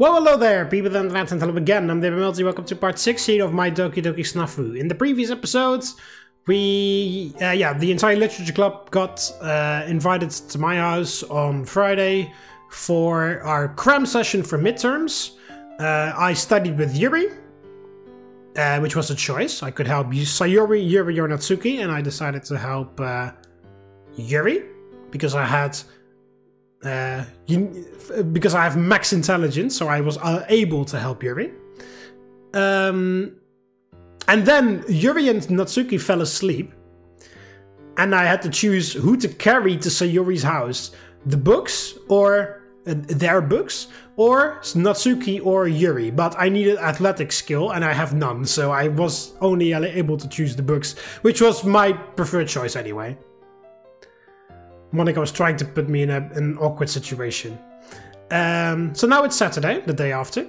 Well, hello there, people and hello again. I'm TheMBmulti. Welcome to part 16 of My Doki Doki SNAFU. In the previous episodes, the entire literature club got invited to my house on Friday for our cram session for midterms. I studied with Yuri, which was a choice. I could help Sayori, Yuri, or Natsuki, and I decided to help Yuri because I had. Because I have max intelligence, so I was able to help Yuri. And then Yuri and Natsuki fell asleep, and I had to choose who to carry to Sayori's house: the books, or their books, or Natsuki or Yuri. But I needed athletic skill, and I have none, so I was only able to choose the books, which was my preferred choice anyway. Monika was trying to put me in an awkward situation. So now it's Saturday, the day after.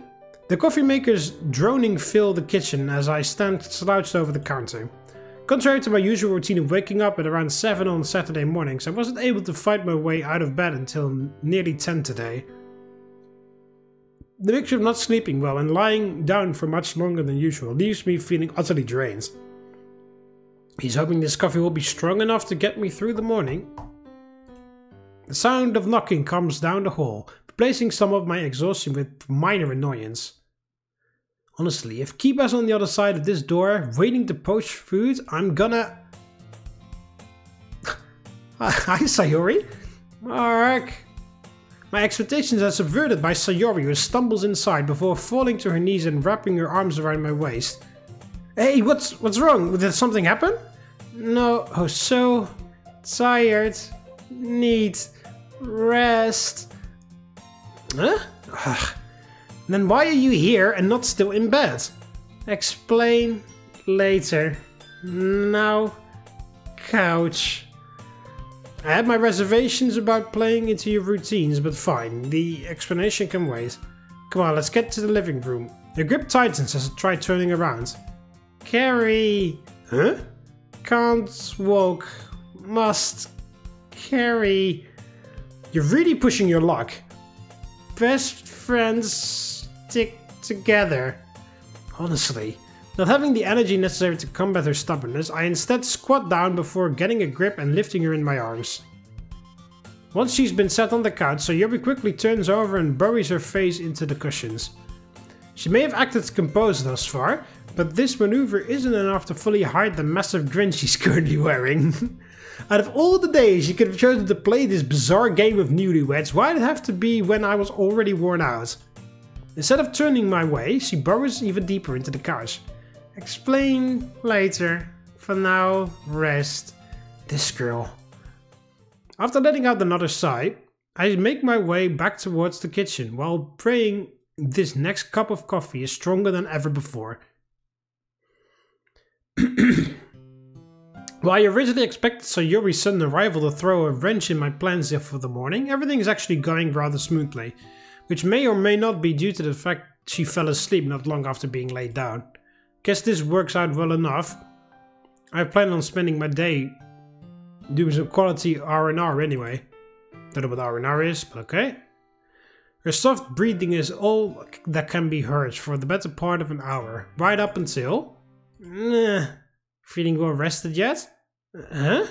The coffee makers droning fill the kitchen as I stand slouched over the counter. Contrary to my usual routine of waking up at around 7 on Saturday mornings, I wasn't able to fight my way out of bed until nearly 10 today. The mixture of not sleeping well and lying down for much longer than usual leaves me feeling utterly drained. He's hoping this coffee will be strong enough to get me through the morning. The sound of knocking comes down the hall, replacing some of my exhaustion with minor annoyance. Honestly, if Kiba's on the other side of this door, waiting to poach food, I'm gonna... Hi, Sayori. Mark. My expectations are subverted by Sayori, who stumbles inside before falling to her knees and wrapping her arms around my waist. Hey, what's wrong? Did something happen? No, oh, so tired. Need rest. Huh? Ugh. Then why are you here and not still in bed? Explain later. Now, couch. I had my reservations about playing into your routines, but fine, the explanation can wait. Come on, let's get to the living room. Your grip tightens as I try turning around. Carry. Huh? Can't walk. Must carry. You're really pushing your luck. Best friends stick together. Honestly, not having the energy necessary to combat her stubbornness, I instead squat down before getting a grip and lifting her in my arms. Once she's been set on the couch, Sayori quickly turns over and buries her face into the cushions. She may have acted composed thus far, but this maneuver isn't enough to fully hide the massive grin she's currently wearing. Out of all the days you could have chosen to play this bizarre game of newlyweds, why'd it have to be when I was already worn out? Instead of turning my way, she burrows even deeper into the couch. Explain later. For now, rest. This girl. After letting out another sigh, I make my way back towards the kitchen while praying this next cup of coffee is stronger than ever before. While I originally expected Sayori's sudden arrival to throw a wrench in my plans for the morning, everything is actually going rather smoothly, which may or may not be due to the fact she fell asleep not long after being laid down. Guess this works out well enough. I plan on spending my day doing some quality R&R anyway. Don't know what R&R is, but okay. Her soft breathing is all that can be heard for the better part of an hour, right up until... Feeling well rested yet? Huh?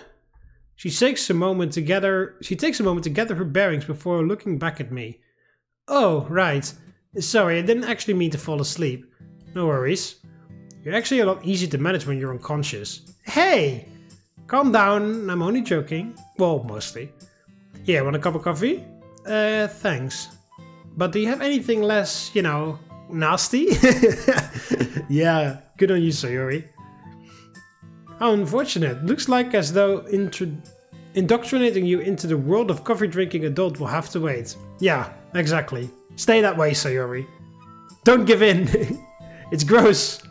She takes a moment to gather her bearings before looking back at me. Oh, right. Sorry, I didn't actually mean to fall asleep. No worries. You're actually a lot easier to manage when you're unconscious. Hey! Calm down, I'm only joking. Well, mostly. Here, want a cup of coffee? Thanks. But do you have anything less, you know, nasty? Yeah, good on you, Sayori. How unfortunate. Looks like as though indoctrinating you into the world of coffee drinking adult will have to wait. Yeah, exactly. Stay that way, Sayori. Don't give in. It's gross.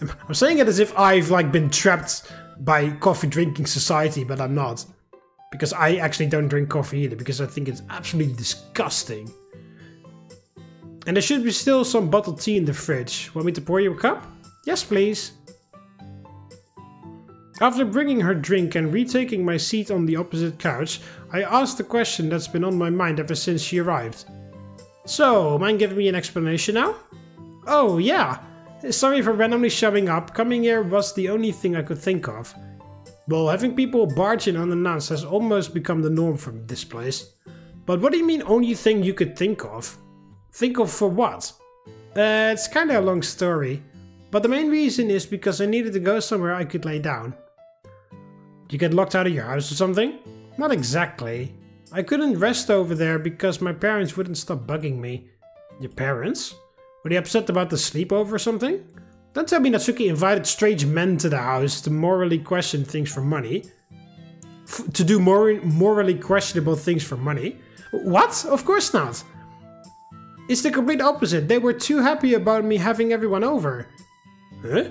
I'm saying it as if I've been trapped by coffee drinking society, but I'm not. Because I actually don't drink coffee either, because I think it's absolutely disgusting. And there should be still some bottled tea in the fridge. Want me to pour you a cup? Yes, please. After bringing her drink and retaking my seat on the opposite couch, I asked the question that's been on my mind ever since she arrived. So, mind giving me an explanation now? Oh, yeah. Sorry for randomly showing up. Coming here was the only thing I could think of. Well, having people barge in unannounced has almost become the norm from this place. But what do you mean only thing you could think of? Think of for what? It's kinda a long story. But the main reason is because I needed to go somewhere I could lay down. You get locked out of your house or something? Not exactly. I couldn't rest over there because my parents wouldn't stop bugging me. Your parents? Were they upset about the sleepover or something? Don't tell me Natsuki invited strange men to the house to morally question things for money. To do morally questionable things for money? What? Of course not. It's the complete opposite. They were too happy about me having everyone over. Huh?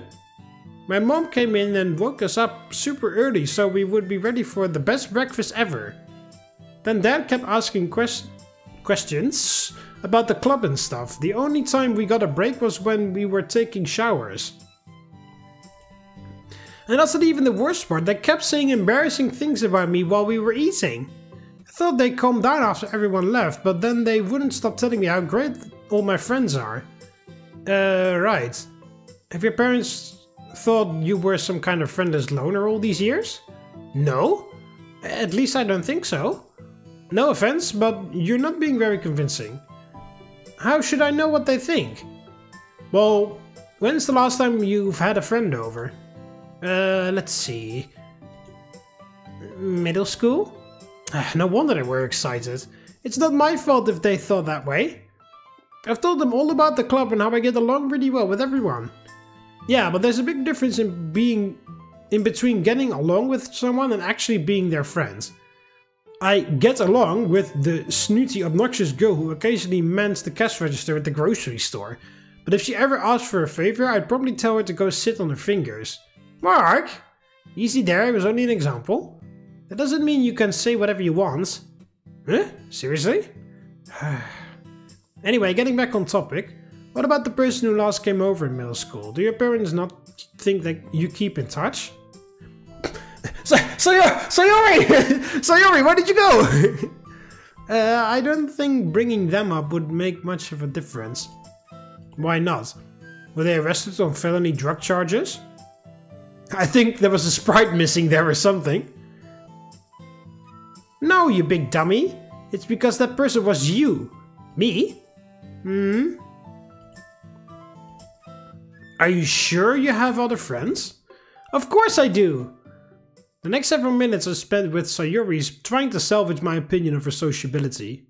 My mom came in and woke us up super early so we would be ready for the best breakfast ever. Then Dad kept asking questions about the club and stuff. The only time we got a break was when we were taking showers. And that's not even the worst part. They kept saying embarrassing things about me while we were eating. I thought they calmed down after everyone left, but then they wouldn't stop telling me how great all my friends are. Right. Have your parents thought you were some kind of friendless loner all these years? No. At least I don't think so. No offense, but you're not being very convincing. How should I know what they think? Well, when's the last time you've had a friend over? Let's see. Middle school? No wonder they were excited. It's not my fault if they thought that way. I've told them all about the club and how I get along really well with everyone. Yeah, but there's a big difference in between getting along with someone and actually being their friend. I get along with the snooty, obnoxious girl who occasionally mans the cash register at the grocery store. But if she ever asked for a favor, I'd probably tell her to go sit on her fingers. Mark! Easy there, it was only an example. That doesn't mean you can say whatever you want. Huh? Seriously? Anyway, getting back on topic. What about the person who last came over in middle school? Do your parents not think that you keep in touch? Sayori! Sayori, where did you go? I don't think bringing them up would make much of a difference. Why not? Were they arrested on felony drug charges? I think there was a Sprite missing there or something. No, you big dummy. It's because that person was you. Me? Hmm? Are you sure you have other friends? Of course I do! The next several minutes are spent with Sayori trying to salvage my opinion of her sociability.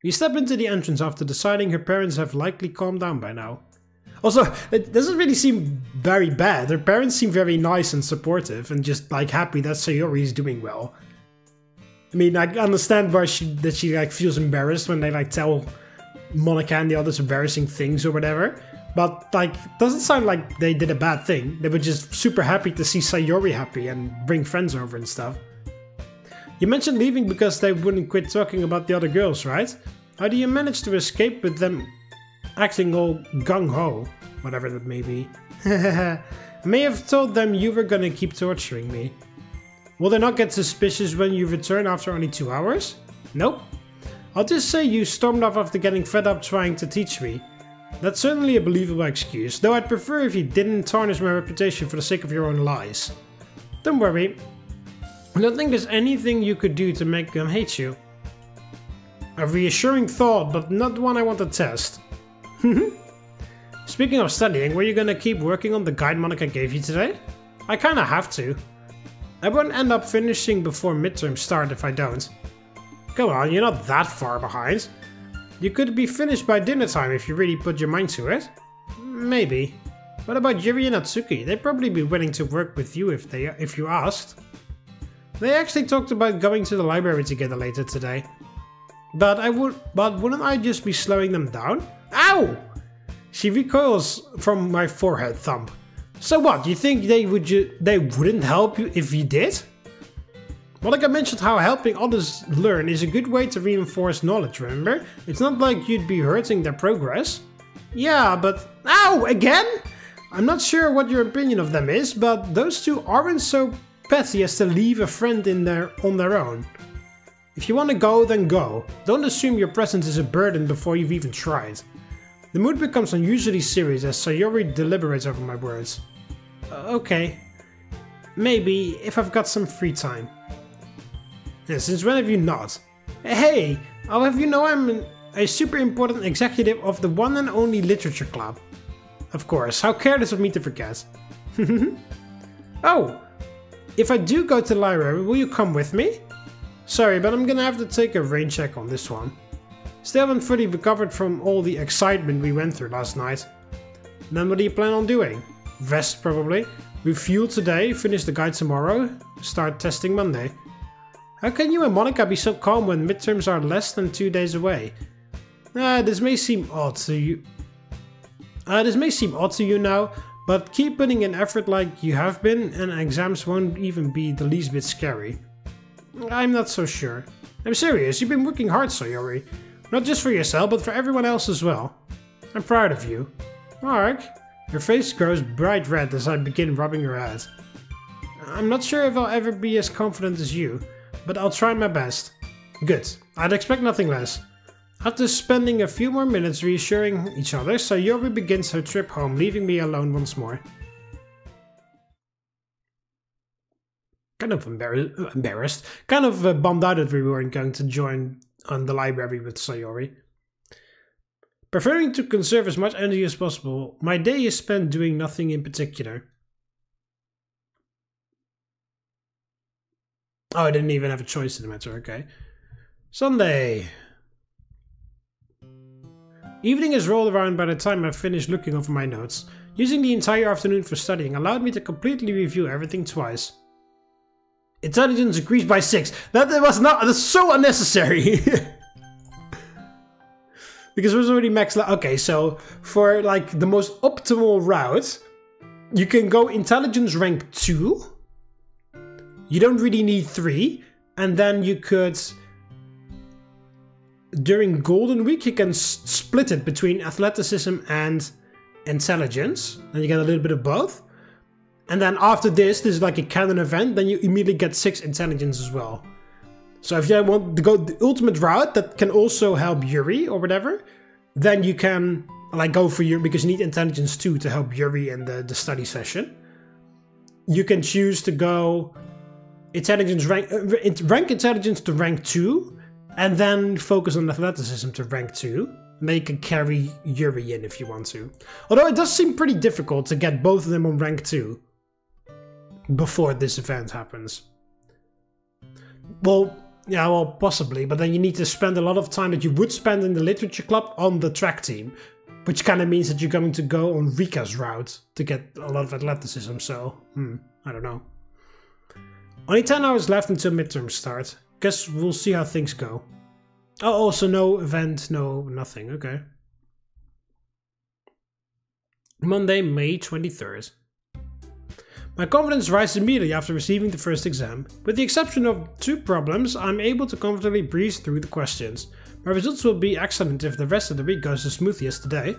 We step into the entrance after deciding her parents have likely calmed down by now. Also, it doesn't really seem very bad. Her parents seem very nice and supportive and just like happy that Sayori is doing well. I mean, I understand why she like feels embarrassed when they like tell Monika and the others embarrassing things or whatever. But like, doesn't sound like they did a bad thing. They were just super happy to see Sayori happy and bring friends over and stuff. You mentioned leaving because they wouldn't quit talking about the other girls, right? How do you manage to escape with them acting all gung-ho? Whatever that may be. I may have told them you were gonna keep torturing me. Will they not get suspicious when you return after only 2 hours? Nope. I'll just say you stormed off after getting fed up trying to teach me. That's certainly a believable excuse, though I'd prefer if you didn't tarnish my reputation for the sake of your own lies. Don't worry. I don't think there's anything you could do to make them hate you. A reassuring thought, but not one I want to test. Speaking of studying, were you gonna keep working on the guide Monika gave you today? I kinda have to. I won't end up finishing before midterms start if I don't. Come on, you're not that far behind. You could be finished by dinner time if you really put your mind to it. Maybe. What about Yuri and Natsuki? They'd probably be willing to work with you if you asked. They actually talked about going to the library together later today. But wouldn't I just be slowing them down? Ow! She recoils from my forehead thump. So what, you think they wouldn't help you if you did? Monika mentioned how helping others learn is a good way to reinforce knowledge, remember? It's not like you'd be hurting their progress. Yeah, but... Ow! Again? I'm not sure what your opinion of them is, but those two aren't so petty as to leave a friend on their own. If you want to go, then go. Don't assume your presence is a burden before you've even tried. The mood becomes unusually serious as Sayori deliberates over my words. Okay. Maybe, if I've got some free time. Yeah, since when have you not? Hey, I'll have you know I'm a super important executive of the one and only literature club. Of course, how careless of me to forget. Oh, if I do go to the library, will you come with me? Sorry, but I'm gonna have to take a rain check on this one. Still haven't fully recovered from all the excitement we went through last night. Then what do you plan on doing? Rest, probably. Refuel today, finish the guide tomorrow, start testing Monday. How can you and Monika be so calm when midterms are less than 2 days away? This may seem odd to you. Now, but keep putting in effort like you have been, and exams won't even be the least bit scary. I'm not so sure. I'm serious, you've been working hard, Sayori. Not just for yourself, but for everyone else as well. I'm proud of you. Mark, your face grows bright red as I begin rubbing your head. I'm not sure if I'll ever be as confident as you, but I'll try my best. Good, I'd expect nothing less. After spending a few more minutes reassuring each other, Sayori begins her trip home, leaving me alone once more. Kind of embarrassed. Kind of bummed out that we weren't going to join on the library with Sayori. Preferring to conserve as much energy as possible, my day is spent doing nothing in particular. Oh, I didn't even have a choice in the matter, okay. Sunday. Evening has rolled around by the time I finished looking over my notes. Using the entire afternoon for studying allowed me to completely review everything twice. Intelligence increased by 6. That's so unnecessary. Because it was already max. Okay, so for like the most optimal route, you can go intelligence rank 2. You don't really need 3, and then you could, during Golden Week, you can split it between athleticism and intelligence, and you get a little bit of both. And then after this is like a canon event, then you immediately get 6 intelligence as well. So if you want to go the ultimate route that can also help Yuri or whatever, then you can like go for Yuri because you need intelligence 2 to help Yuri in the study session. You can choose to go intelligence rank intelligence to rank 2 and then focus on athleticism to rank 2. And then you can carry Yuri in if you want to. Although it does seem pretty difficult to get both of them on rank 2 before this event happens. Well, yeah, well, possibly, but then you need to spend a lot of time that you would spend in the literature club on the track team, which kind of means that you're going to go on Rika's route to get a lot of athleticism, so, I don't know. Only 10 hours left until midterms start. Guess we'll see how things go. Oh, also no event, no nothing, okay. Monday, May 23rd. My confidence rises immediately after receiving the first exam. With the exception of 2 problems, I'm able to comfortably breeze through the questions. My results will be excellent if the rest of the week goes as smoothly as today.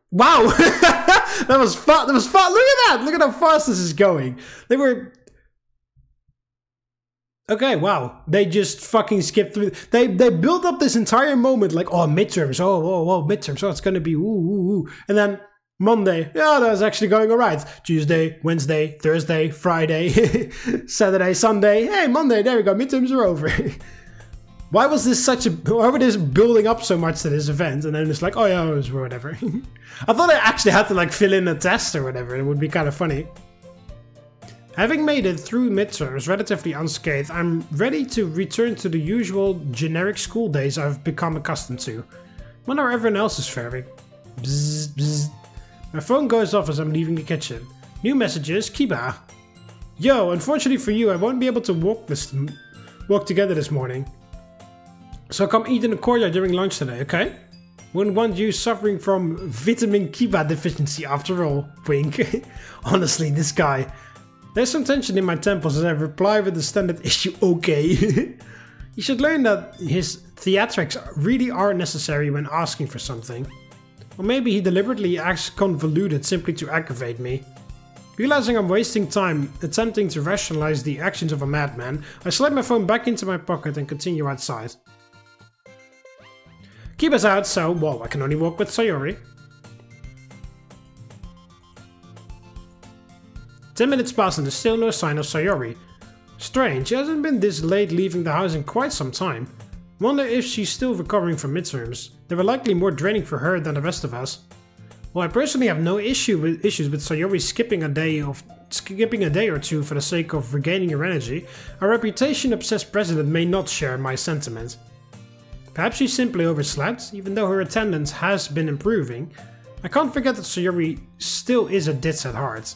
Wow! That was fun! That was fun! Look at that! Look at how fast this is going! They were... Okay, wow. They just fucking skipped through. They built up this entire moment like, oh, midterms, oh, midterms, oh, it's gonna be ooh. And then Monday, yeah, that was actually going alright. Tuesday, Wednesday, Thursday, Friday, Saturday, Sunday, hey, Monday, there we go, midterms are over. Why was this building up so much to this event? And then it's like, oh yeah, it was whatever. I thought I actually had to like fill in a test or whatever. It would be kind of funny. Having made it through midterms relatively unscathed, I'm ready to return to the usual generic school days I've become accustomed to. Wonder how everyone else is faring. Bzz, bzz. My phone goes off as I'm leaving the kitchen. New messages, Kiba. Yo, unfortunately for you, I won't be able to walk together this morning. So come eat in the courtyard during lunch today, okay? Wouldn't want you suffering from vitamin Kiba deficiency after all. Wink. Honestly, this guy. There's some tension in my temples as I reply with the standard issue okay. He should learn that his theatrics really are necessary when asking for something. Or maybe he deliberately acts convoluted simply to aggravate me. Realizing I'm wasting time attempting to rationalize the actions of a madman, I slide my phone back into my pocket and continue outside. Keep us out, so, well, I can only walk with Sayori. 10 minutes pass and there's still no sign of Sayori. Strange, she hasn't been this late leaving the house in quite some time. Wonder if she's still recovering from midterms. They were likely more draining for her than the rest of us. Well, I personally have no issues with Sayori skipping a day or two for the sake of regaining her energy. Our reputation-obsessed president may not share my sentiment. Perhaps she simply overslept, even though her attendance has been improving. I can't forget that Sayori still is a ditz at heart.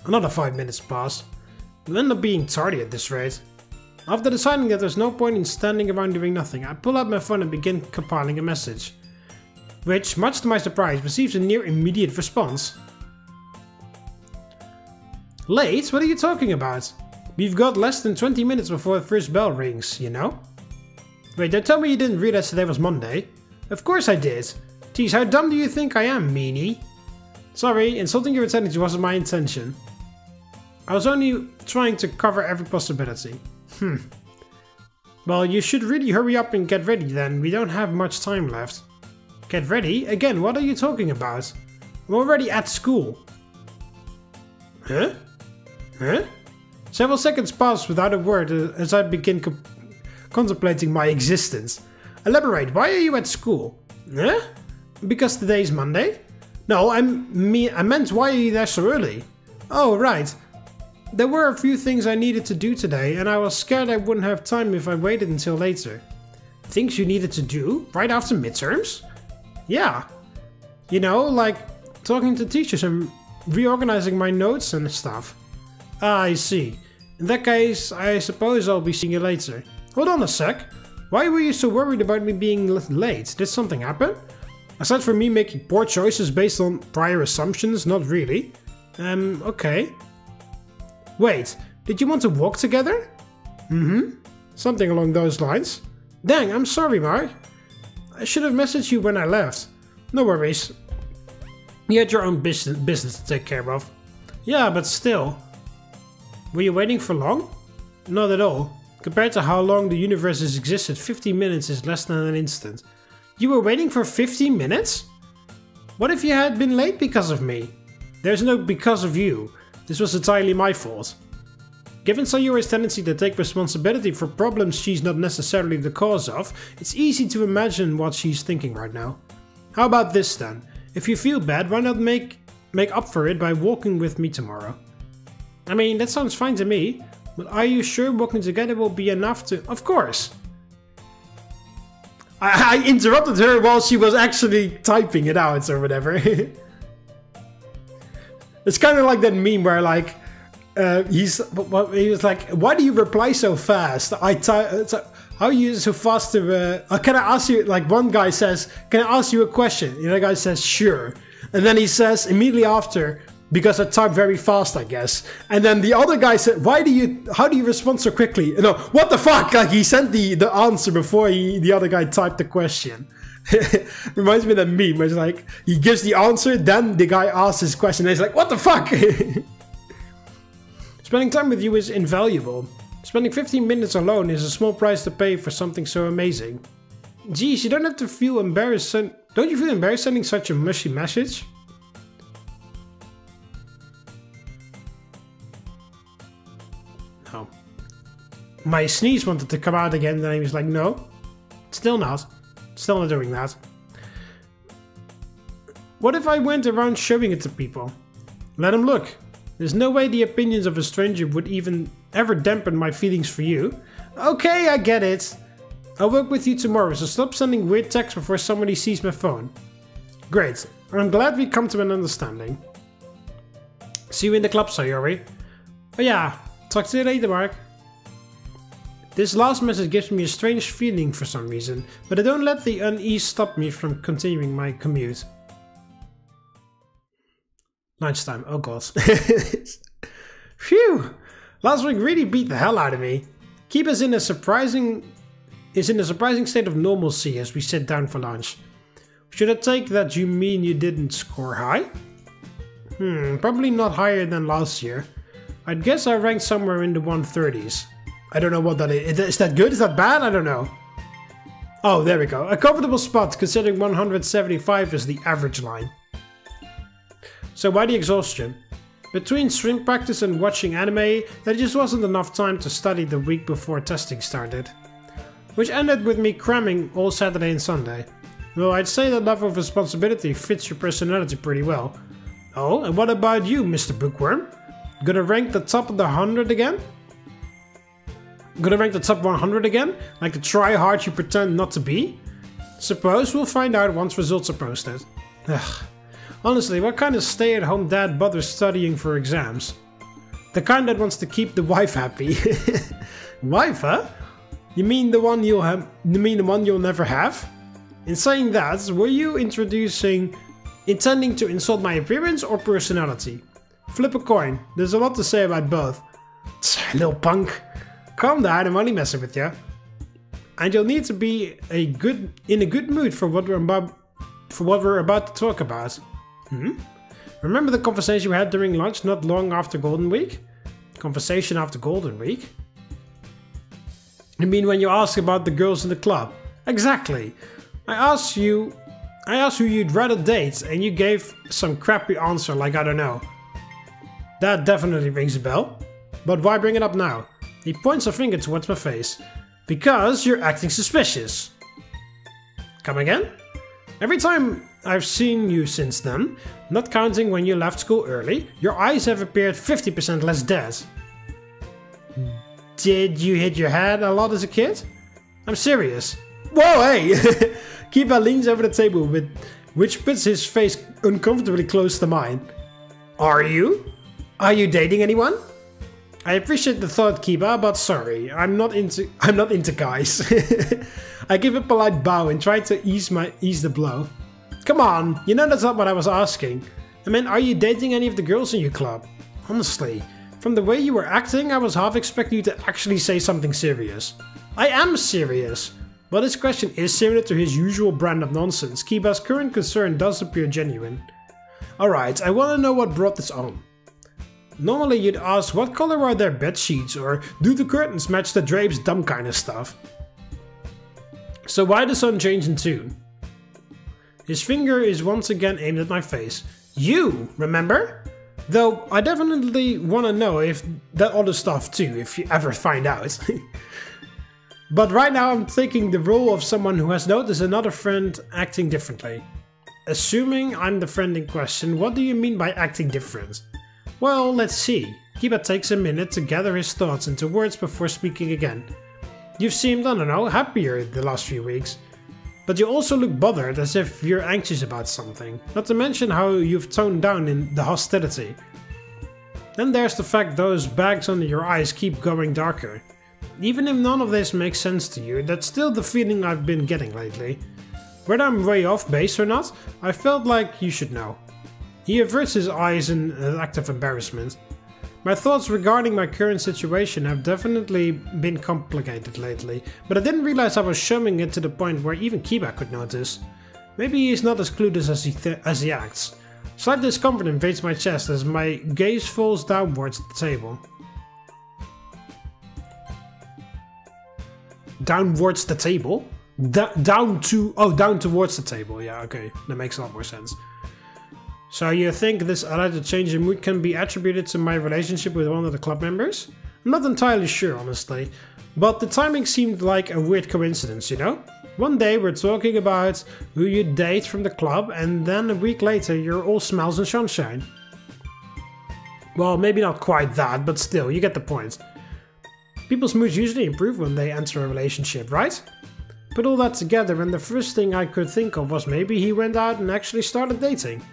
Another 5 minutes pass. We'll end up being tardy at this rate. After deciding that there's no point in standing around doing nothing, I pull out my phone and begin compiling a message. Which, much to my surprise, receives a near immediate response. Late? What are you talking about? We've got less than 20 minutes before the first bell rings, you know? Wait, don't tell me you didn't realize today was Monday. Of course I did. Geez, how dumb do you think I am, meanie? Sorry, insulting your attendance wasn't my intention. I was only trying to cover every possibility. Well, you should really hurry up and get ready then, we don't have much time left. Get ready? Again, what are you talking about? I'm already at school. Huh? Huh? Several seconds pass without a word as I begin contemplating my existence. Elaborate, why are you at school? Huh? Because today's Monday? No, I meant why are you there so early? Oh, right. There were a few things I needed to do today, and I was scared I wouldn't have time if I waited until later. Things you needed to do? Right after midterms? Yeah. You know, like talking to teachers and reorganizing my notes and stuff. Ah, I see. In that case, I suppose I'll be seeing you later. Hold on a sec. Why were you so worried about me being late? Did something happen? Aside from me making poor choices based on prior assumptions, not really. Okay. Wait, did you want to walk together? Something along those lines. Dang, I'm sorry, Mark. I should have messaged you when I left. No worries. You had your own business to take care of. Yeah, but still. Were you waiting for long? Not at all. Compared to how long the universe has existed, 15 minutes is less than an instant. You were waiting for 15 minutes? What if you had been late because of me? There's no because of you. This was entirely my fault. Given Sayori's tendency to take responsibility for problems she's not necessarily the cause of, it's easy to imagine what she's thinking right now. How about this then? If you feel bad, why not make up for it by walking with me tomorrow? I mean, that sounds fine to me, but are you sure walking together will be enough to... Of course! I interrupted her while she was actually typing it out or whatever. It's kind of like that meme where like he was like, "Why do you reply so fast?" How are you so fast to? Can I ask you? Like one guy says, "Can I ask you a question?" The other guy says, "Sure," and then he says immediately after, "Because I type very fast, I guess." And then the other guy said, how do you respond so quickly? No, what the fuck? Like he sent the answer before the other guy typed the question. Reminds me of that meme where it's like, he gives the answer, then the guy asks his question, and he's like, what the fuck? Spending time with you is invaluable. Spending 15 minutes alone is a small price to pay for something so amazing. Geez, you don't have to feel embarrassed. Don't you feel embarrassed sending such a mushy message? No. My sneeze wanted to come out again, then he was like, no, still not. Still not doing that. What if I went around showing it to people? Let them look. There's no way the opinions of a stranger would even ever dampen my feelings for you. Okay, I get it. I'll work with you tomorrow, so stop sending weird texts before somebody sees my phone. Great. I'm glad we come to an understanding. See you in the club, Sayori. Oh yeah, talk to you later, Mark. This last message gives me a strange feeling for some reason, but I don't let the unease stop me from continuing my commute. Lunchtime, oh god. Phew! Last week really beat the hell out of me. Keep us in a surprising state of normalcy as we sit down for lunch. Should I take that you mean you didn't score high? Probably not higher than last year. I'd guess I ranked somewhere in the 130s. I don't know what that is. Is that good? Is that bad? I don't know. Oh, there we go. A comfortable spot considering 175 is the average line. So why the exhaustion? Between swim practice and watching anime, there just wasn't enough time to study the week before testing started. Which ended with me cramming all Saturday and Sunday. Well, I'd say that level of responsibility fits your personality pretty well. Oh, and what about you, Mr. Bookworm? Gonna rank the top of the 100 again? Gonna rank the top 100 again? Like the try-hard you pretend not to be? Suppose we'll find out once results are posted. Ugh. Honestly, what kind of stay-at-home dad bothers studying for exams? The kind that wants to keep the wife happy. Wife, huh? You mean the one you'll never have? In saying that, were you intending to insult my appearance or personality? Flip a coin. There's a lot to say about both. Little punk. Calm down, I'm only messing with you. And you'll need to be in a good mood for what we're about to talk about. Remember the conversation we had during lunch not long after Golden Week? Conversation after Golden Week? You mean when you asked about the girls in the club? Exactly. I asked who you'd rather date, and you gave some crappy answer like I don't know. That definitely rings a bell. But why bring it up now? He points a finger towards my face. Because you're acting suspicious. Come again? Every time I've seen you since then, not counting when you left school early, your eyes have appeared 50% less dead. Did you hit your head a lot as a kid? I'm serious. Whoa, hey! Kiba leans over the table, which puts his face uncomfortably close to mine. Are you? Are you dating anyone? I appreciate the thought, Kiba, but sorry, I'm not into guys. I give a polite bow and try to ease the blow. Come on, you know that's not what I was asking. I mean, are you dating any of the girls in your club? Honestly, from the way you were acting, I was half expecting you to actually say something serious. I am serious. While this question is similar to his usual brand of nonsense, Kiba's current concern does appear genuine. Alright, I want to know what brought this on. Normally you'd ask what color are their bed sheets or do the curtains match the drapes, dumb kind of stuff. So why the sun change in tune? His finger is once again aimed at my face. You, remember? Though I definitely want to know if that other stuff too, if you ever find out. But right now I'm taking the role of someone who has noticed another friend acting differently. Assuming I'm the friend in question, what do you mean by acting different? Well, let's see. Kiba takes a minute to gather his thoughts into words before speaking again. You've seemed, I don't know, happier the last few weeks. But you also look bothered, as if you're anxious about something. Not to mention how you've toned down in the hostility. Then there's the fact those bags under your eyes keep going darker. Even if none of this makes sense to you, that's still the feeling I've been getting lately. Whether I'm way off base or not, I felt like you should know. He averts his eyes in an act of embarrassment. My thoughts regarding my current situation have definitely been complicated lately, but I didn't realize I was showing it to the point where even Kiba could notice. Maybe he's not as clueless as he acts. Slight discomfort invades my chest as my gaze falls downwards at the table. Downwards the table? Down towards the table. Yeah, okay, that makes a lot more sense. So you think this alleged change in mood can be attributed to my relationship with one of the club members? I'm not entirely sure, honestly, but the timing seemed like a weird coincidence, you know? One day we're talking about who you date from the club, and then a week later you're all smiles and sunshine. Well, maybe not quite that, but still, you get the point. People's moods usually improve when they enter a relationship, right? Put all that together and the first thing I could think of was maybe he went out and actually started dating.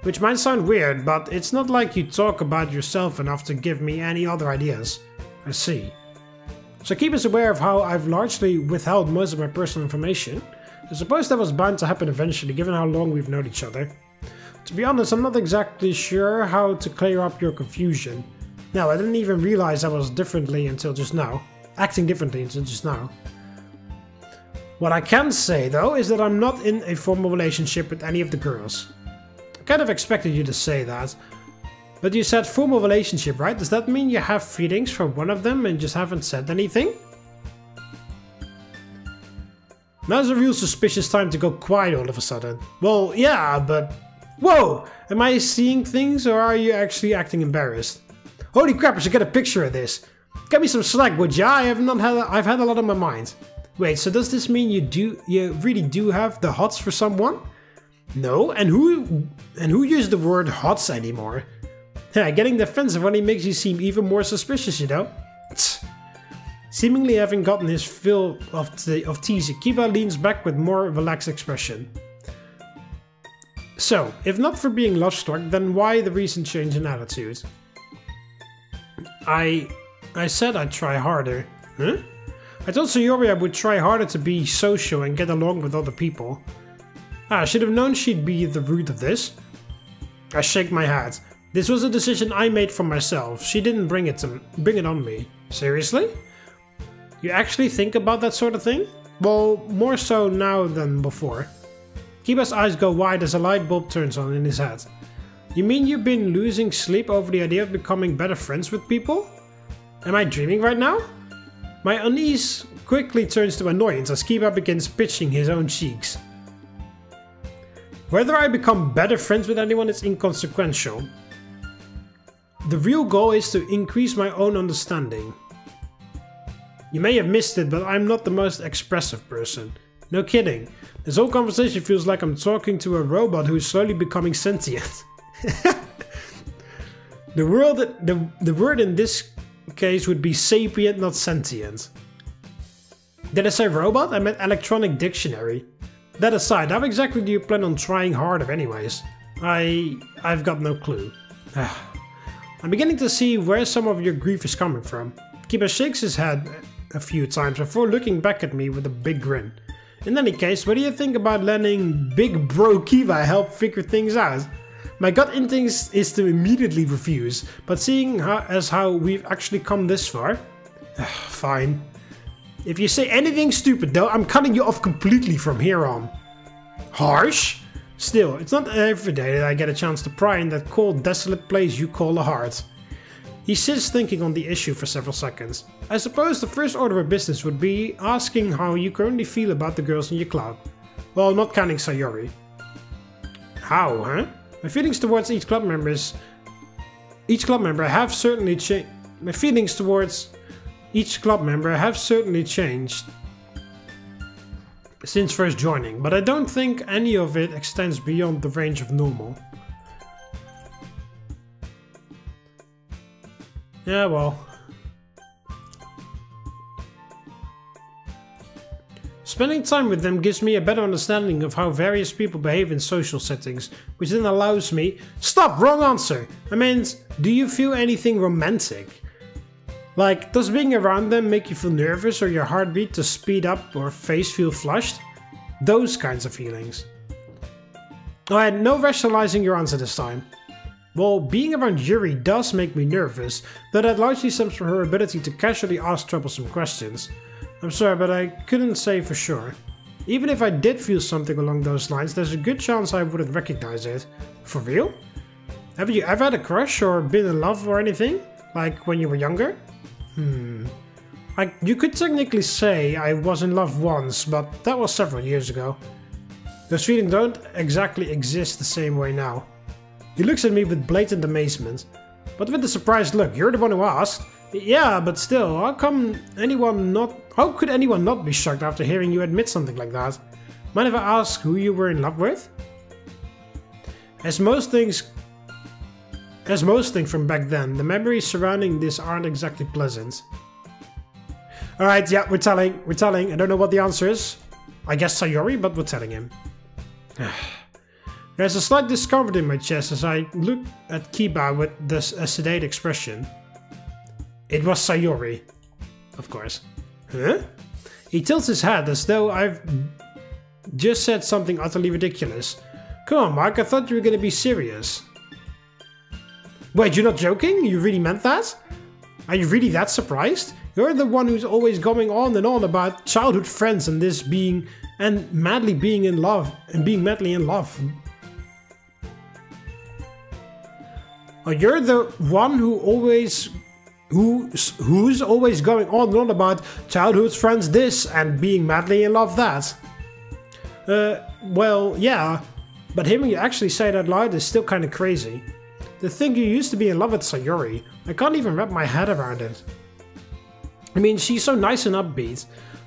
Which might sound weird, but it's not like you talk about yourself enough to give me any other ideas. I see. So keep us aware of how I've largely withheld most of my personal information. I suppose that was bound to happen eventually, given how long we've known each other. To be honest, I'm not exactly sure how to clear up your confusion. No, I didn't even realize I was differently until just now. acting differently until just now. What I can say though is that I'm not in a formal relationship with any of the girls. I kind of expected you to say that. But you said formal relationship, right? Does that mean you have feelings for one of them and just haven't said anything? Now's a real suspicious time to go quiet all of a sudden. Well, yeah, but... Whoa! Am I seeing things or are you actually acting embarrassed? Holy crap, I should get a picture of this. Get me some slack, would ya? I've had a lot on my mind. Wait, so does this mean you really do have the hots for someone? No, and who used the word hots anymore? Yeah, getting defensive only makes you seem even more suspicious, you know? Seemingly having gotten his fill of teasing, Kiba leans back with more relaxed expression. So, if not for being love-struck, then why the recent change in attitude? I said I'd try harder. Huh? I told Sayori I would try harder to be social and get along with other people. I should have known she'd be the root of this. I shake my head. This was a decision I made for myself. She didn't bring it on me. Seriously? You actually think about that sort of thing? Well, more so now than before. Kiba's eyes go wide as a light bulb turns on in his head. You mean you've been losing sleep over the idea of becoming better friends with people? Am I dreaming right now? My unease quickly turns to annoyance as Kiba begins pitching his own cheeks. Whether I become better friends with anyone is inconsequential. The real goal is to increase my own understanding. You may have missed it, but I'm not the most expressive person. No kidding. This whole conversation feels like I'm talking to a robot who is slowly becoming sentient. The word in this case would be sapient, not sentient. Did I say robot? I meant electronic dictionary. That aside, how exactly do you plan on trying harder anyways? I've got no clue. I'm beginning to see where some of your grief is coming from. Kiba shakes his head a few times before looking back at me with a big grin. In any case, what do you think about letting Big Bro Kiba help figure things out? My gut instinct is to immediately refuse, but seeing how we've actually come this far... fine. If you say anything stupid though, I'm cutting you off completely from here on. Harsh? Still, it's not every day that I get a chance to pry in that cold, desolate place you call a heart. He sits thinking on the issue for several seconds. I suppose the first order of business would be asking how you currently feel about the girls in your club. Well, not counting Sayori. How, huh? My feelings towards each club member have certainly changed. My feelings towards each club member have certainly changed since first joining, but I don't think any of it extends beyond the range of normal. Yeah, well. Spending time with them gives me a better understanding of how various people behave in social settings, which then allows me... Stop! Wrong answer! I meant, do you feel anything romantic? Like, does being around them make you feel nervous or your heartbeat to speed up or face feel flushed? Those kinds of feelings. Alright, no rationalizing your answer this time. Well, being around Yuri does make me nervous, though that largely stems from her ability to casually ask troublesome questions. I'm sorry, but I couldn't say for sure. Even if I did feel something along those lines, there's a good chance I wouldn't recognize it. For real? Have you ever had a crush or been in love or anything? Like when you were younger? You could technically say I was in love once, but that was several years ago. Those feelings don't exactly exist the same way now. He looks at me with blatant amazement, but with a surprised look. You're the one who asked. Yeah, but still, how could anyone not be shocked after hearing you admit something like that? Mind if I ask who you were in love with? As most things from back then, the memories surrounding this aren't exactly pleasant. Alright, yeah, we're telling. I don't know what the answer is. I guess Sayori, but we're telling him. There's a slight discomfort in my chest as I look at Kiba with a sedate expression. It was Sayori. Of course. Huh? He tilts his head as though I've just said something utterly ridiculous. Come on, Mark, I thought you were gonna be serious. Wait, you're not joking? You really meant that? Are you really that surprised? You're the one who's always going on and on about childhood friends and this being and madly being in love and being madly in love. Oh, you're the one who's always going on and on about childhood friends this and being madly in love that. Well, yeah, but hearing you actually say that loud is still kind of crazy. To think you used to be in love with Sayori, I can't even wrap my head around it. I mean, she's so nice and upbeat,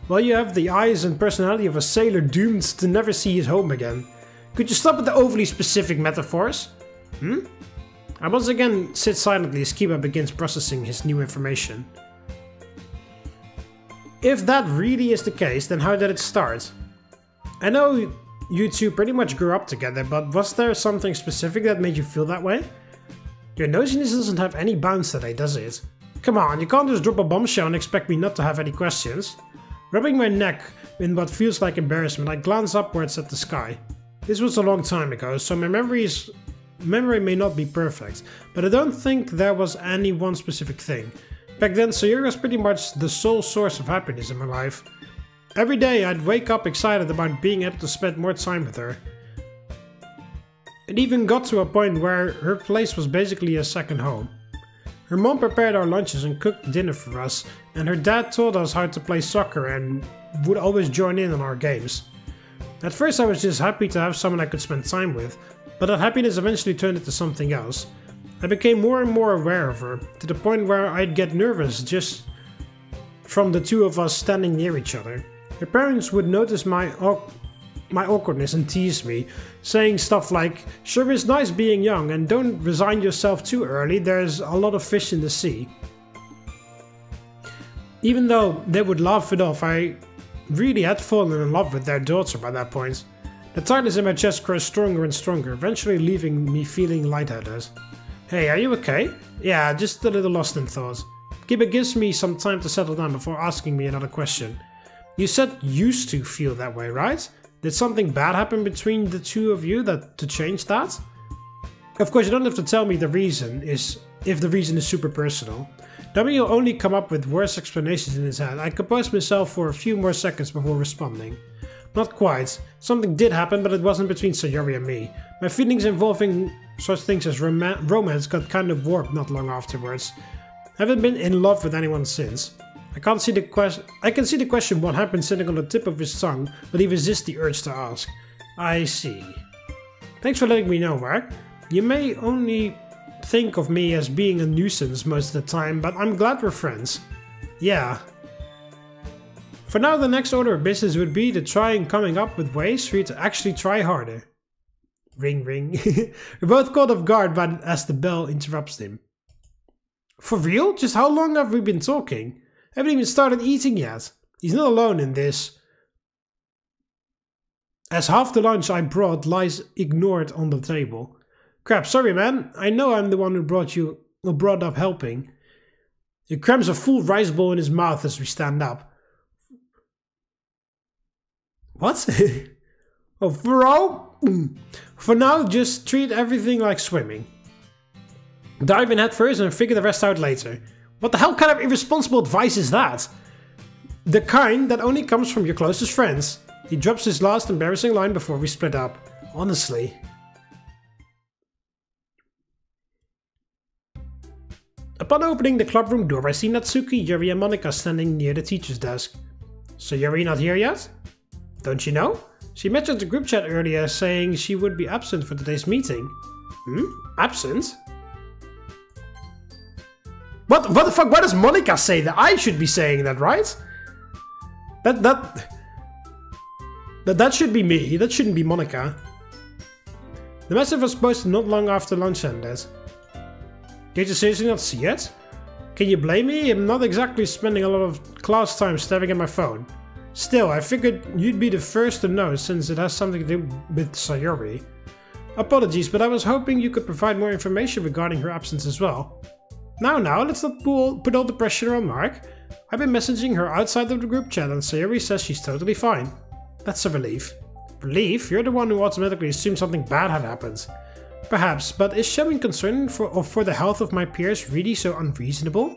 while you have the eyes and personality of a sailor doomed to never see his home again. Could you stop with the overly specific metaphors? I once again sit silently as Kiba begins processing his new information. If that really is the case, then how did it start? I know you two pretty much grew up together, but was there something specific that made you feel that way? Your nosiness doesn't have any bounds today, does it? Come on, you can't just drop a bombshell and expect me not to have any questions. Rubbing my neck in what feels like embarrassment, I glance upwards at the sky. This was a long time ago, so my memory may not be perfect, but I don't think there was any one specific thing. Back then, Sayori was pretty much the sole source of happiness in my life. Every day I'd wake up excited about being able to spend more time with her. It even got to a point where her place was basically a second home. Her mom prepared our lunches and cooked dinner for us, and her dad taught us how to play soccer and would always join in on our games. At first I was just happy to have someone I could spend time with, but that happiness eventually turned into something else. I became more and more aware of her, to the point where I'd get nervous just from the two of us standing near each other. Her parents would notice my awkwardness and tease me, saying stuff like, "Sure is nice being young and don't resign yourself too early, there's a lot of fish in the sea." Even though they would laugh it off, I really had fallen in love with their daughter by that point. The tightness in my chest grows stronger and stronger, eventually leaving me feeling lightheaded. "Hey, are you okay?" "Yeah, just a little lost in thought." Kiba gives me some time to settle down before asking me another question. "You said used to feel that way, right? Did something bad happen between the two of you to change that?" Of course, you don't have to tell me the reason if the reason is super personal. Knowing you'll only come up with worse explanations in his head, I composed myself for a few more seconds before responding. "Not quite. Something did happen, but it wasn't between Sayori and me. My feelings involving such things as romance got kind of warped not long afterwards. I haven't been in love with anyone since." I can see the question what happened sitting on the tip of his tongue, but he resists the urge to ask. "I see. Thanks for letting me know, Mark. You may only think of me as being a nuisance most of the time, but I'm glad we're friends." "Yeah." For now, the next order of business would be to try coming up with ways for you to actually try harder. Ring ring. We're both caught off guard as the bell interrupts him. "For real? Just how long have we been talking? I haven't even started eating yet." He's not alone in this, as half the lunch I brought lies ignored on the table. "Crap, sorry man, I know I'm the one who brought up helping." He crams a full rice bowl in his mouth as we stand up. "What?" "Oh, for now, just treat everything like swimming. Dive in head first and figure the rest out later." What the hell kind of irresponsible advice is that? The kind that only comes from your closest friends. He drops his last embarrassing line before we split up. Honestly. Upon opening the clubroom door, I see Natsuki, Yuri and Monika standing near the teacher's desk. "So Yuri not here yet?" "Don't you know? She mentioned the group chat earlier saying she would be absent for today's meeting." Absent? What the fuck? Why does Monika say that? I should be saying that, right? That should be me. That shouldn't be Monika. The message was posted not long after lunch ended. Did you seriously not see it? Can you blame me? I'm not exactly spending a lot of class time staring at my phone. Still, I figured you'd be the first to know since it has something to do with Sayori. Apologies, but I was hoping you could provide more information regarding her absence as well. Now, let's not put all the pressure on Mark. I've been messaging her outside of the group chat and Sayori says she's totally fine. That's a relief. Relief? You're the one who automatically assumed something bad had happened. Perhaps, but is showing concern for the health of my peers really so unreasonable?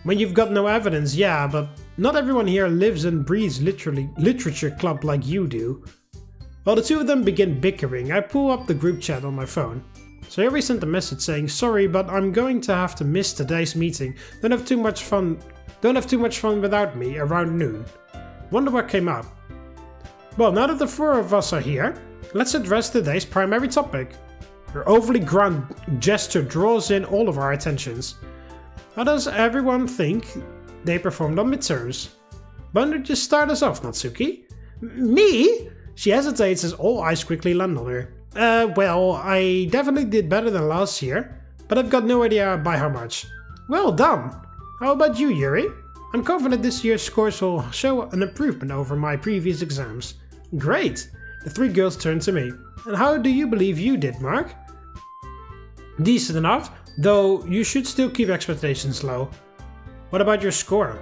When you've got no evidence, yeah, but not everyone here lives and breathes literature club like you do. While the two of them begin bickering, I pull up the group chat on my phone. Sayori sent a message saying, "Sorry, but I'm going to have to miss today's meeting. Don't have too much fun without me around noon." Wonder what came up. Well, now that the four of us are here, let's address today's primary topic. Her overly grand gesture draws in all of our attentions. How does everyone think they performed on midterms? Why don't you just start us off, Natsuki? Me? She hesitates as all eyes quickly land on her. Well, I definitely did better than last year, but I've got no idea by how much. Well done! How about you, Yuri? I'm confident this year's scores will show an improvement over my previous exams. Great! The three girls turn to me. And how do you believe you did, Mark? Decent enough, though you should still keep expectations low. What about your score?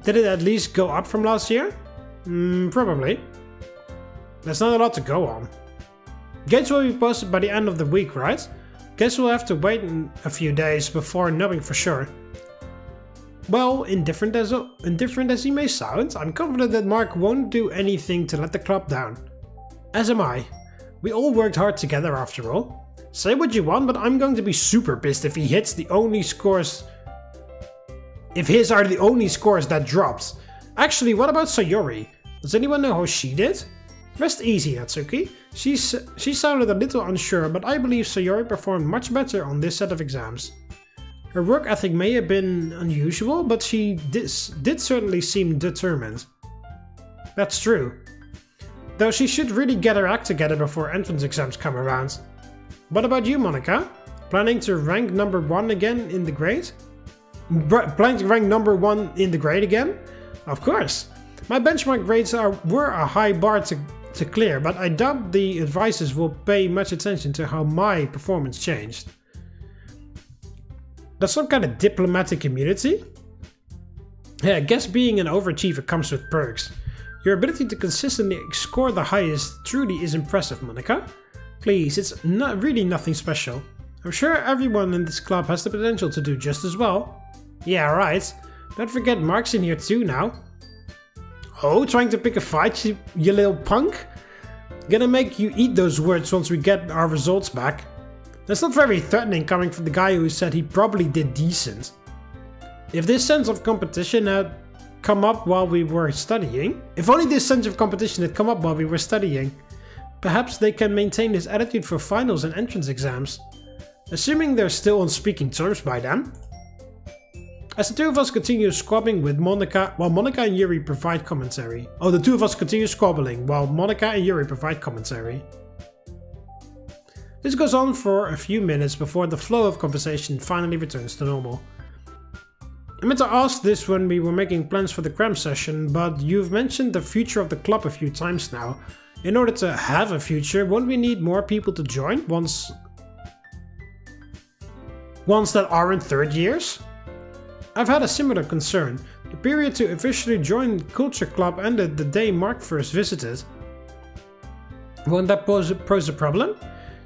Did it at least go up from last year? Probably. There's not a lot to go on. Grades will be posted by the end of the week, right? Guess we'll have to wait a few days before knowing for sure. Well, indifferent as he may sound, I'm confident that Mark won't do anything to let the club down. As am I. We all worked hard together after all. Say what you want, but I'm going to be super pissed if he hits the only scores... If his are the only scores that dropped. Actually, what about Sayori? Does anyone know how she did? Rest easy, Natsuki. She sounded a little unsure, but I believe Sayori performed much better on this set of exams. Her work ethic may have been unusual, but she did certainly seem determined. That's true. Though she should really get her act together before entrance exams come around. What about you, Monika? Planning to rank number 1 again in the grade? Planning to rank number 1 in the grade again? Of course. My benchmark grades were a high bar to clear, but I doubt the advisors will pay much attention to how my performance changed. That's some kind of diplomatic immunity? Yeah, I guess being an overachiever comes with perks. Your ability to consistently score the highest truly is impressive, Monika. Please, it's really nothing special. I'm sure everyone in this club has the potential to do just as well. Yeah, right. Don't forget Mark's in here too now. Oh, trying to pick a fight, you little punk? Gonna make you eat those words once we get our results back. That's not very threatening coming from the guy who said he probably did decent. If this sense of competition had come up while we were studying, perhaps they can maintain this attitude for finals and entrance exams. Assuming they're still on speaking terms by then. As the two of us continue squabbling with Monika, while Monika and Yuri provide commentary. Oh, the two of us continue squabbling while Monika and Yuri provide commentary. This goes on for a few minutes before the flow of conversation finally returns to normal. I meant to ask this when we were making plans for the cram session, but you've mentioned the future of the club a few times now. In order to have a future, won't we need more people to join once that aren't third years? I've had a similar concern. The period to officially join the culture club ended the day Mark first visited. Won't that pose a problem?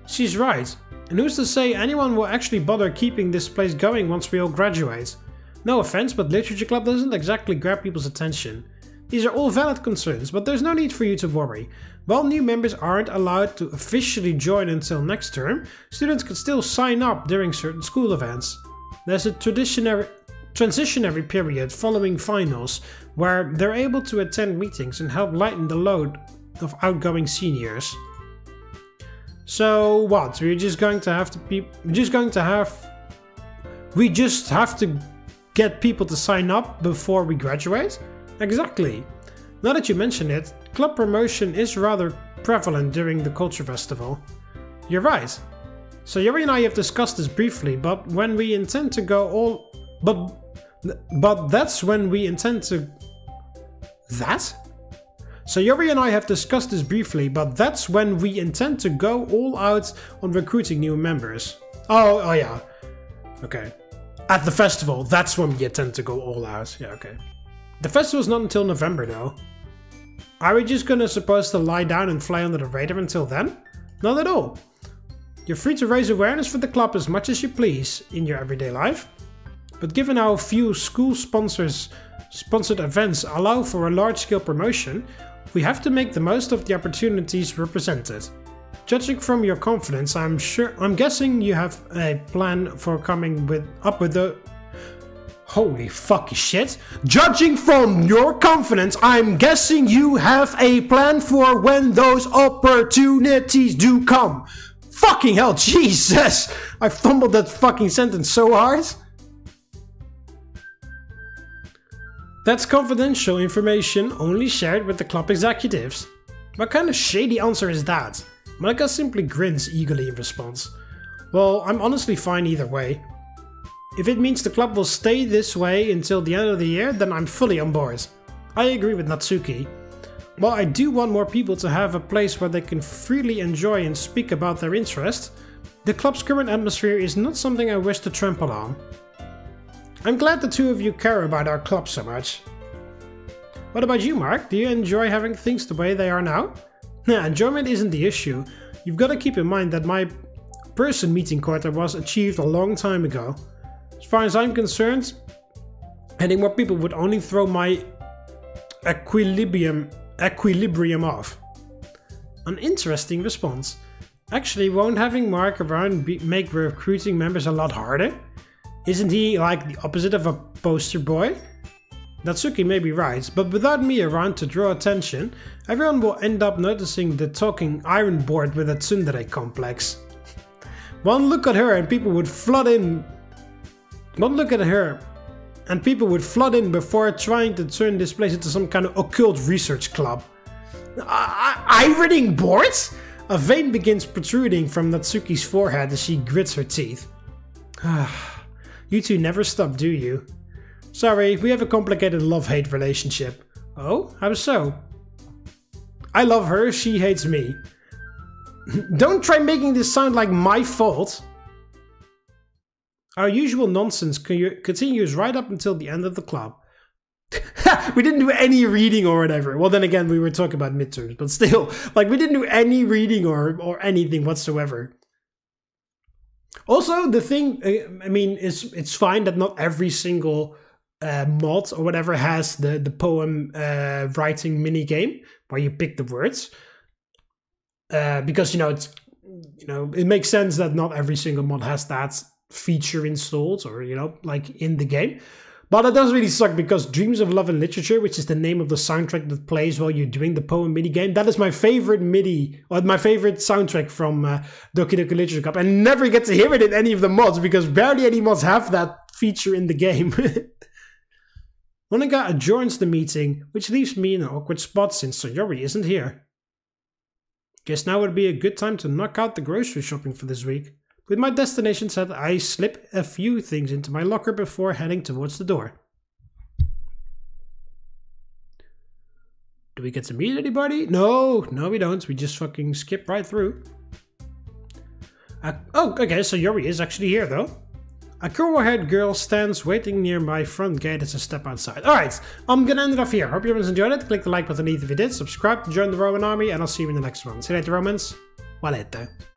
She's right. And who's to say anyone will actually bother keeping this place going once we all graduate? No offense, but literature club doesn't exactly grab people's attention. These are all valid concerns, but there's no need for you to worry. While new members aren't allowed to officially join until next term, students can still sign up during certain school events. There's a transitionary period following finals, where they're able to attend meetings and help lighten the load of outgoing seniors. So what? We just have to get people to sign up before we graduate? Exactly. Now that you mention it, club promotion is rather prevalent during the culture festival. You're right. So Yuri and I have discussed this briefly, but when we intend to go all... But that's when we intend to... That? So Yuri and I have discussed this briefly, but that's when we intend to go all out on recruiting new members. Oh yeah. Okay. At the festival, that's when we intend to go all out. Yeah, okay. The festival's not until November though. Are we just supposed to lie down and fly under the radar until then? Not at all. You're free to raise awareness for the club as much as you please in your everyday life. but given how few school-sponsored events allow for a large-scale promotion, we have to make the most of the opportunities represented. Judging from your confidence, I'm guessing you have a plan for coming up with the... Holy fucking shit. Judging from your confidence, I'm guessing you have a plan for when those opportunities do come. Fucking hell, Jesus! I fumbled that fucking sentence so hard. That's confidential information only shared with the club executives. What kind of shady answer is that? Monika simply grins eagerly in response. Well, I'm honestly fine either way. If it means the club will stay this way until the end of the year, then I'm fully on board. I agree with Natsuki. While I do want more people to have a place where they can freely enjoy and speak about their interests, the club's current atmosphere is not something I wish to trample on. I'm glad the two of you care about our club so much. What about you, Mark? Do you enjoy having things the way they are now? Nah, enjoyment isn't the issue. You've got to keep in mind that my person meeting quota was achieved a long time ago. As far as I'm concerned, adding more people would only throw my equilibrium off. An interesting response. Actually, won't having Mark around make recruiting members a lot harder? Isn't he like the opposite of a poster boy? Natsuki may be right, but without me around to draw attention, everyone will end up noticing the talking iron board with a tsundere complex. One look at her and people would flood in. One look at her and people would flood in before trying to turn this place into some kind of occult research club. Ironing boards? A vein begins protruding from Natsuki's forehead as she grits her teeth. You two never stop, do you? Sorry, we have a complicated love-hate relationship. Oh? How so? I love her, she hates me. Don't try making this sound like my fault. Our usual nonsense continues right up until the end of the club. We didn't do any reading or whatever. Well, then again, we were talking about midterms, but still, like, we didn't do any reading or anything whatsoever. Also, the thing, I mean, it's fine that not every single mod or whatever has the poem writing mini game where you pick the words, because it makes sense that not every single mod has that feature installed or like in the game. But it does really suck because Dreams of Love and Literature, which is the name of the soundtrack that plays while you're doing the poem mini game, that is my favorite my favorite soundtrack from Doki Doki Literature Cup, and never get to hear it in any of the mods because barely any mods have that feature in the game. Monika adjourns the meeting, which leaves me in an awkward spot since Sayori isn't here. Guess now would be a good time to knock out the grocery shopping for this week. With my destination set, I slip a few things into my locker before heading towards the door. Do we get to meet anybody? No, we don't. We just fucking skip right through. Oh, okay, so Yuri is actually here though. A curly-haired girl stands waiting near my front gate as I step outside. Alright, I'm gonna end it off here. Hope you guys enjoyed it. Click the like button if you did. Subscribe to join the Roman army, and I'll see you in the next one. See you later, Romans. Valete.